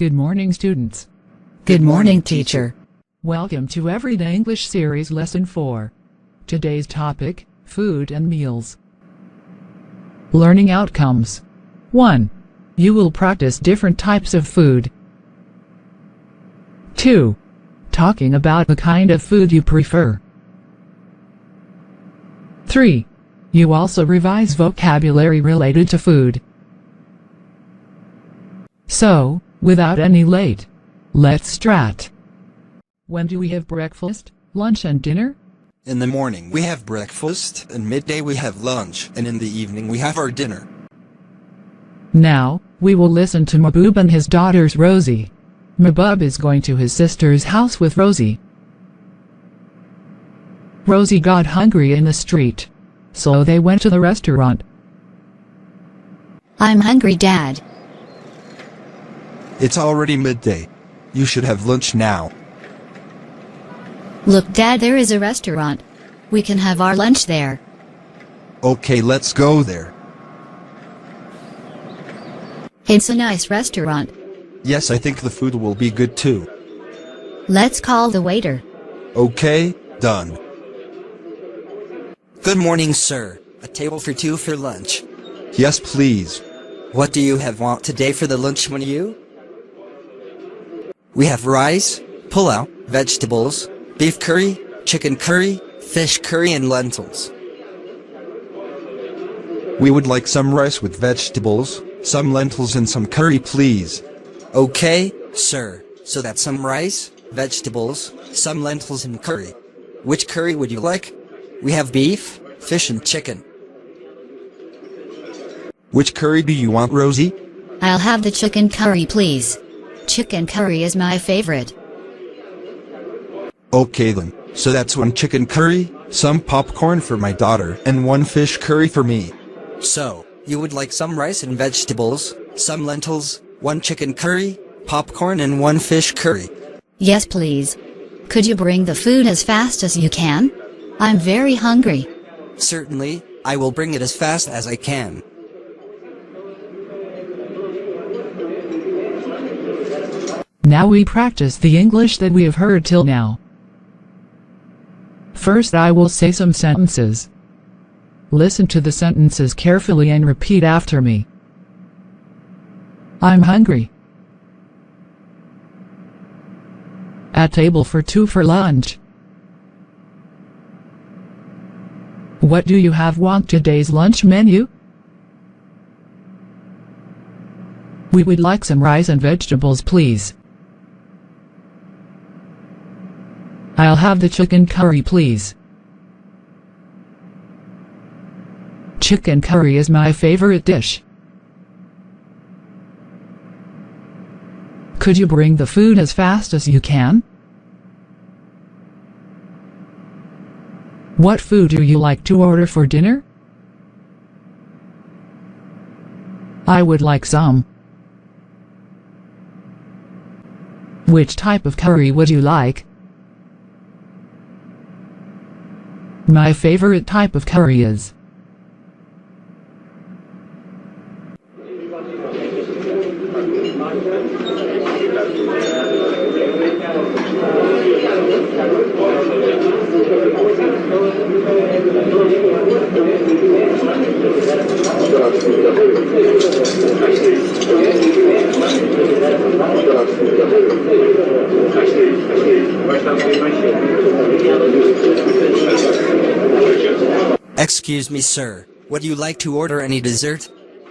Good morning, students. Good morning, teacher. Welcome to Everyday English Series Lesson 4. Today's topic, food and meals. Learning outcomes. 1. You will practice different types of food. 2. Talking about the kind of food you prefer. 3. You also revise vocabulary related to food. So, without any late, let's start. When do we have breakfast, lunch and dinner? In the morning we have breakfast, and midday we have lunch, and in the evening we have our dinner. Now, we will listen to Mahbub and his daughters Rosie. Mahbub is going to his sister's house with Rosie. Rosie got hungry in the street, so they went to the restaurant. I'm hungry, Dad. It's already midday. You should have lunch now. Look, Dad, there is a restaurant. We can have our lunch there. Okay, let's go there. It's a nice restaurant. Yes, I think the food will be good too. Let's call the waiter. Okay, done. Good morning, sir. A table for two for lunch. Yes, please. What do you want today for the lunch menu? We have rice, pulao, vegetables, beef curry, chicken curry, fish curry and lentils. We would like some rice with vegetables, some lentils and some curry, please. Okay, sir. So that's some rice, vegetables, some lentils and curry. Which curry would you like? We have beef, fish and chicken. Which curry do you want, Rosie? I'll have the chicken curry, please. Chicken curry is my favorite. Okay then, so that's one chicken curry, some popcorn for my daughter, and one fish curry for me. So, you would like some rice and vegetables, some lentils, one chicken curry, popcorn and one fish curry. Yes, please. Could you bring the food as fast as you can? I'm very hungry. Certainly, I will bring it as fast as I can. Now we practice the English that we have heard till now. First I will say some sentences. Listen to the sentences carefully and repeat after me. I'm hungry. A table for two for lunch. What do you want today's lunch menu? We would like some rice and vegetables, please. I'll have the chicken curry, please. Chicken curry is my favorite dish. Could you bring the food as fast as you can? What food do you like to order for dinner? I would like some. Which type of curry would you like? My favorite type of curry is. Excuse me, sir. Would you like to order any dessert?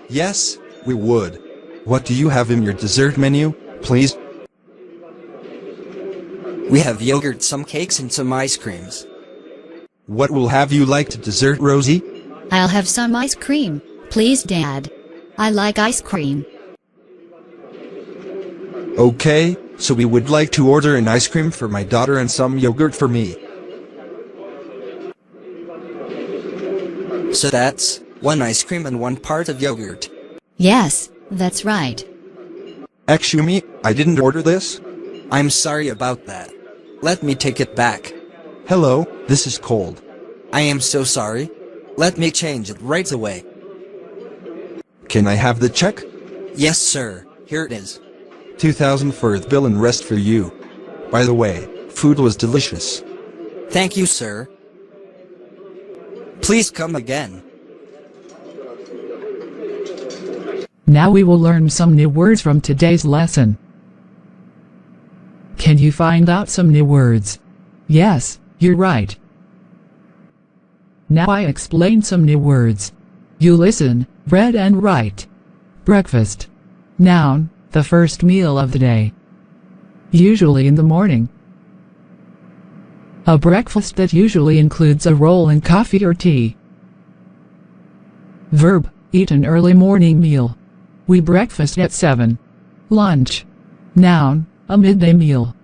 Yes, we would. What do you have in your dessert menu, please? We have yogurt, some cakes and some ice creams. What will have you like to dessert, Rosie? I'll have some ice cream, please, Dad. I like ice cream. Okay, so we would like to order an ice cream for my daughter and some yogurt for me. So that's one ice cream and one part of yogurt. Yes, that's right. Excuse me, I didn't order this. I'm sorry about that. Let me take it back. Hello, this is cold. I am so sorry. Let me change it right away. Can I have the check? Yes, sir. Here it is. 2,000 for the bill and rest for you. By the way, food was delicious. Thank you, sir. Please come again. Now we will learn some new words from today's lesson. Can you find out some new words? Yes, you're right. Now I explain some new words. You listen, read and write. Breakfast. Noun, the first meal of the day. Usually in the morning. A breakfast that usually includes a roll and coffee or tea. Verb, eat an early morning meal. We breakfast at 7. Lunch. Noun, a midday meal.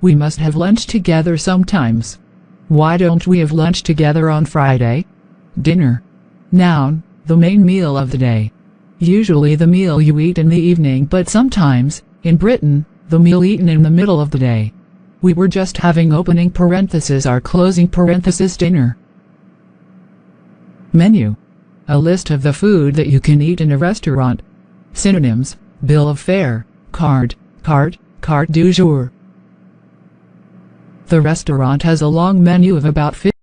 We must have lunch together sometimes. Why don't we have lunch together on Friday? Dinner. Noun, the main meal of the day. Usually the meal you eat in the evening, but sometimes, in Britain, the meal eaten in the middle of the day. We were just having opening parenthesis or closing parenthesis dinner. Menu. A list of the food that you can eat in a restaurant. Synonyms: bill of fare, carte du jour. The restaurant has a long menu of about 50